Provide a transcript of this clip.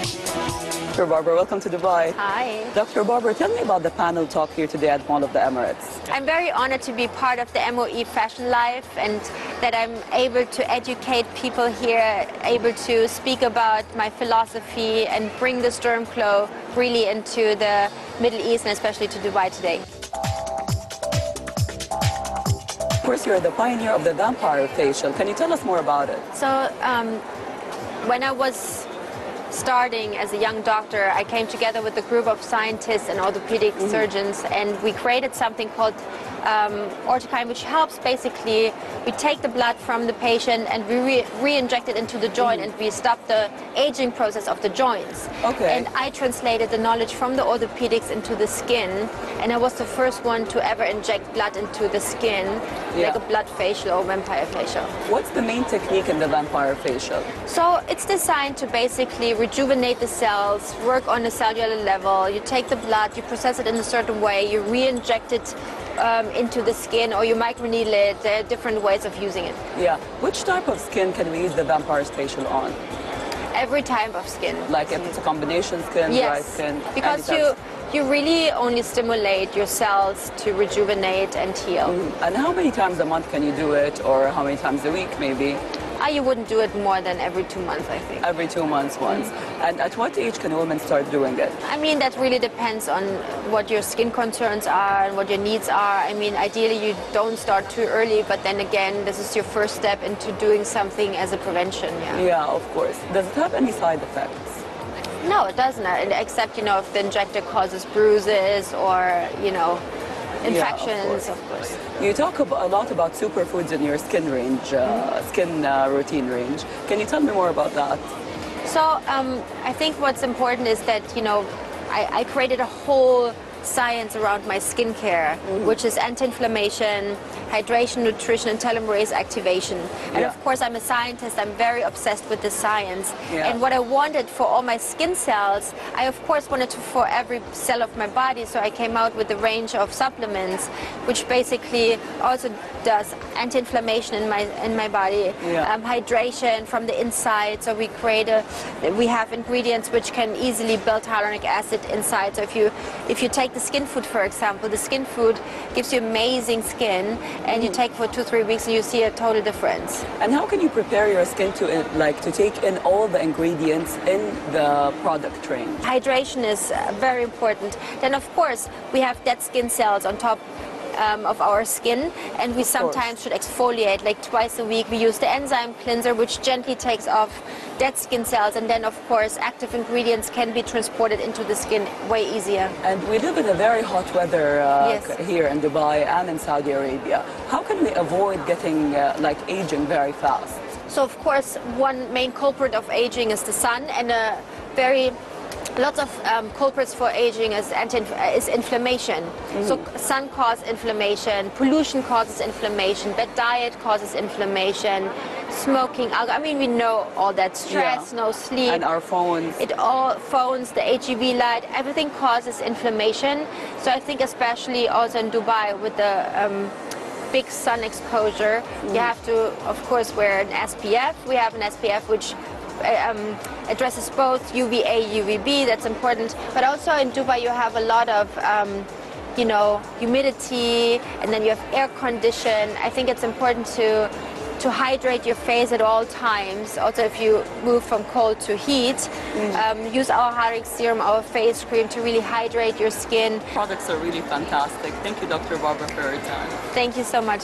Dr. Barber, welcome to Dubai. Hi. Dr. Barber, tell me about the panel talk here today at Mall of the Emirates. I'm very honored to be part of the MOE Fashion Life and that I'm able to educate people here, able to speak about my philosophy and bring the Sturm Glow really into the Middle East and especially to Dubai today. Of course, you're the pioneer of the vampire facial. Can you tell us more about it? So when I was starting as a young doctor, I came together with a group of scientists and orthopedic surgeons, and we created something called orthokine, which helps basically, we take the blood from the patient and we re-inject it into the joint and we stop the aging process of the joints. Okay. And I translated the knowledge from the orthopedics into the skin, and I was the first one to ever inject blood into the skin, like a blood facial or vampire facial. What's the main technique in the vampire facial? So it's designed to basically rejuvenate the cells, work on a cellular level. You take the blood, you process it in a certain way, you re-inject it into the skin, or you microneedle it. There are different ways of using it. Yeah. Which type of skin can we use the vampire facial on? Every type of skin. Like if it's a combination skin, dry skin? Because you really only stimulate your cells to rejuvenate and heal. And how many times a month can you do it, or how many times a week maybe? You wouldn't do it more than every 2 months, I think. Every 2 months once. And at what age can women start doing it? I mean, that really depends on what your skin concerns are and what your needs are. I mean, ideally you don't start too early, but then again, this is your first step into doing something as a prevention. Yeah, of course. Does it have any side effects? No, it doesn't, except, if the injector causes bruises or, infections, of course. You talk a lot about superfoods in your skin range, skin routine range. Can you tell me more about that? So I think what's important is that, I created a whole science around my skincare, which is anti-inflammation, hydration, nutrition, and telomerase activation. And of course, I'm a scientist. I'm very obsessed with the science. And what I wanted for all my skin cells, I of course wanted to for every cell of my body. So I came out with a range of supplements, which basically also does anti-inflammation in my body, hydration from the inside. So we have ingredients which can easily build hyaluronic acid inside. So if you take the skin food, for example, the skin food gives you amazing skin, and you take for 2-3 weeks and you see a total difference. And how can you prepare your skin to take in all the ingredients in the product range? Hydration is very important. Then of course we have dead skin cells on top of our skin, and we sometimes should exfoliate like twice a week. We use the enzyme cleanser, which gently takes off dead skin cells, and then of course active ingredients can be transported into the skin way easier. And we live in a very hot weather here in Dubai and in Saudi Arabia. How can we avoid getting aging very fast? So of course one main culprit of aging is the sun, and lots of culprits for aging is inflammation. So sun causes inflammation, pollution causes inflammation, bad diet causes inflammation, smoking, alcohol. I mean, we know all that. Stress, no sleep. And our phones. Phones, the HEV light, everything causes inflammation. So I think especially also in Dubai with the big sun exposure, you have to, of course, wear an SPF. We have an SPF which addresses both UVA, UVB, that's important. But also in Dubai you have a lot of, humidity, and then you have air condition. I think it's important to hydrate your face at all times. Also, if you move from cold to heat, use our hyaluronic serum, our face cream to really hydrate your skin. Products are really fantastic. Thank you, Dr. Barber, for your time. Thank you so much.